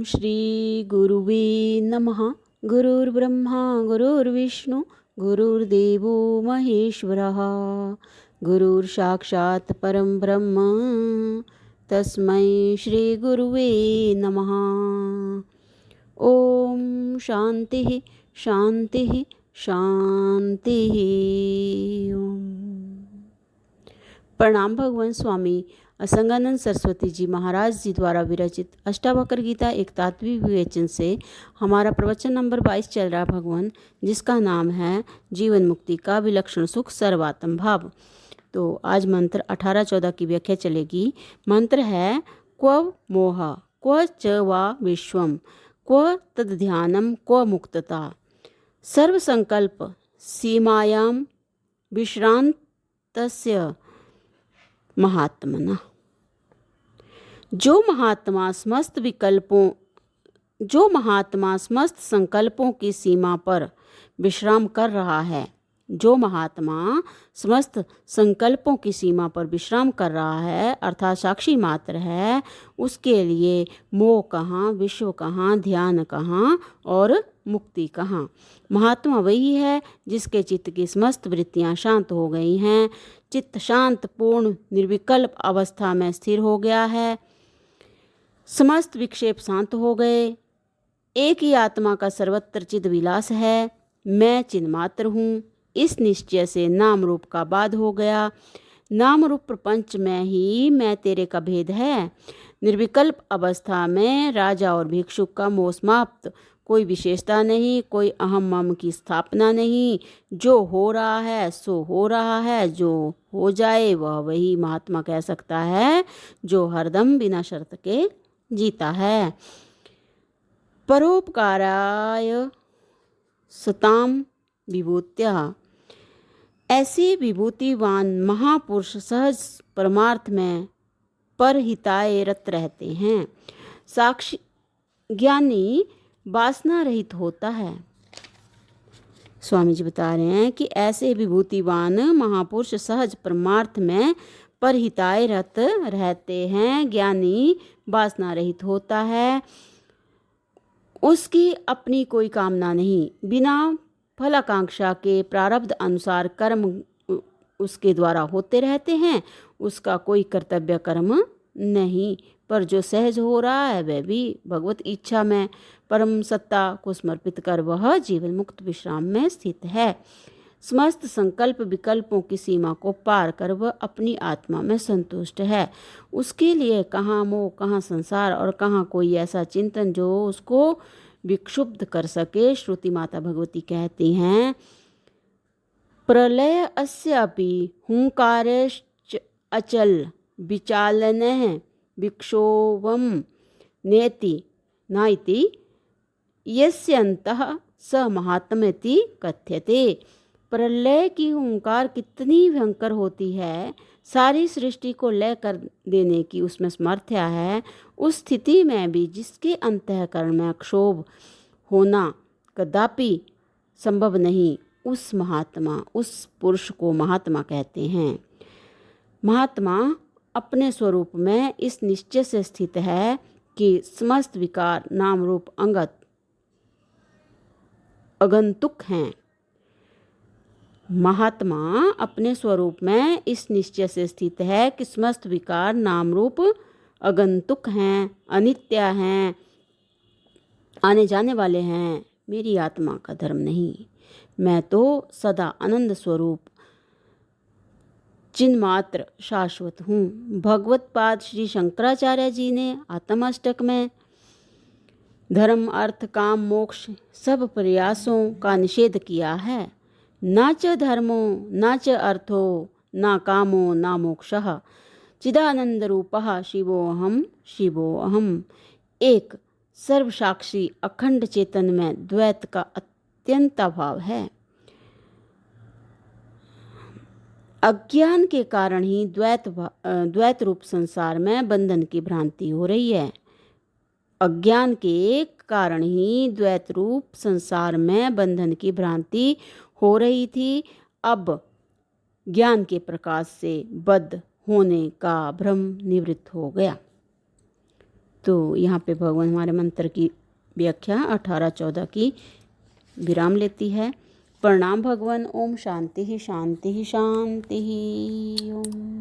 श्री गुरुवे नमः। गुरुर्ब्रह्मा गुरुर्विष्णु गुरुर्देवो महेश्वरः। गुरुर्साक्षात् परं ब्रह्म तस्मै श्री गुरुवे नमः। ओम शांति शांति शांति। ओम। प्रणाम भगवान स्वामी असंगानंद सरस्वती जी महाराज जी द्वारा विरचित अष्टावक्र गीता एक तात्विक विवेचन से हमारा प्रवचन नंबर 22 चल रहा है भगवान, जिसका नाम है जीवन मुक्ति का विलक्षण सुख सर्वात्म भाव। तो आज मंत्र 18-14 की व्याख्या चलेगी। मंत्र है क्व मोह क्व च वा विश्वम क्व तद ध्यानम क्व मुक्तता सर्व संकल्प सीमायां विश्रांतस्य महात्मना। जो महात्मा समस्त संकल्पों की सीमा पर विश्राम कर रहा है, जो महात्मा समस्त संकल्पों की सीमा पर विश्राम कर रहा है अर्थात साक्षी मात्र है, उसके लिए मोह कहाँ, विश्व कहाँ, ध्यान कहाँ और मुक्ति कहाँ। महात्मा वही है जिसके चित्त की समस्त वृत्तियाँ शांत हो गई हैं, चित्त शांत पूर्ण निर्विकल्प अवस्था में स्थिर हो गया है, समस्त विक्षेप शांत हो गए। एक ही आत्मा का सर्वत्र चिद विलास है, मैं चिन्मात्र हूँ। इस निश्चय से नाम रूप का बाध हो गया। नाम रूप प्रपंच में ही मैं तेरे का भेद है। निर्विकल्प अवस्था में राजा और भिक्षुक का मोह समाप्त, कोई विशेषता नहीं, कोई अहम मम की स्थापना नहीं। जो हो रहा है सो हो रहा है, जो हो जाए वह वही महात्मा कह सकता है, जो हरदम बिना शर्त के जीता है। परोपकाराय सताम विभूत्या, ऐसे विभूतिवान महापुरुष सहज परमार्थ में परहिताय रत रहते हैं। साक्षी ज्ञानी वासना रहित होता है। स्वामी जी बता रहे हैं कि ऐसे विभूतिवान महापुरुष सहज परमार्थ में परहिताय रत रहते हैं। ज्ञानी वासना रहित होता है, उसकी अपनी कोई कामना नहीं, बिना फलाकांक्षा के प्रारब्ध अनुसार कर्म उसके द्वारा होते रहते हैं, उसका कोई कर्तव्य कर्म नहीं। पर जो सहज हो रहा है वह भी भगवत इच्छा में परम सत्ता को समर्पित कर वह जीवन मुक्त विश्राम में स्थित है। समस्त संकल्प विकल्पों की सीमा को पार कर वह अपनी आत्मा में संतुष्ट है। उसके लिए कहाँ मोह, कहाँ संसार और कहाँ कोई ऐसा चिंतन जो उसको विक्षुब्ध कर सके। श्रुति माता भगवती कहती हैं, प्रलय अस्यापि हुंकारश्च अचल विचालनः विक्षोभम नेति नाइति यस्यन्तः स महात्मेति कथ्यते। प्रलय की हुंकार कितनी भयंकर होती है, सारी सृष्टि को लय कर देने की उसमें सामर्थ्य है। उस स्थिति में भी जिसके अंतःकरण में क्षोभ होना कदापि संभव नहीं, उस महात्मा, उस पुरुष को महात्मा कहते हैं। महात्मा अपने स्वरूप में इस निश्चय से स्थित है कि समस्त विकार नाम रूप अंगत आगंतुक हैं। महात्मा अपने स्वरूप में इस निश्चय से स्थित है कि समस्त विकार नाम रूप आगंतुक हैं, अनित्य हैं, आने जाने वाले हैं। मेरी आत्मा का धर्म नहीं, मैं तो सदा आनंद स्वरूप चिन्मात्र शाश्वत हूँ। भगवत पाद श्री शंकराचार्य जी ने आत्माष्टक में धर्म अर्थ काम मोक्ष सब प्रयासों का निषेध किया है। न च धर्मो न च अर्थो न कामो न मोक्षः चिदानंद रूपः शिवोऽहम् शिवोऽहम्। एक सर्वसाक्षी अखंड चेतन में द्वैत का अत्यंत अभाव है। अज्ञान के कारण ही द्वैत रूप संसार में बंधन की भ्रांति हो रही है। अज्ञान के कारण ही द्वैत रूप संसार में बंधन की भ्रांति हो रही थी। अब ज्ञान के प्रकाश से बद्ध होने का भ्रम निवृत्त हो गया। तो यहाँ पे भगवान हमारे मंत्र की व्याख्या 18-14 की विराम लेती है। प्रणाम भगवान। ओम शांति ही शांति ही शांति ही। ओम।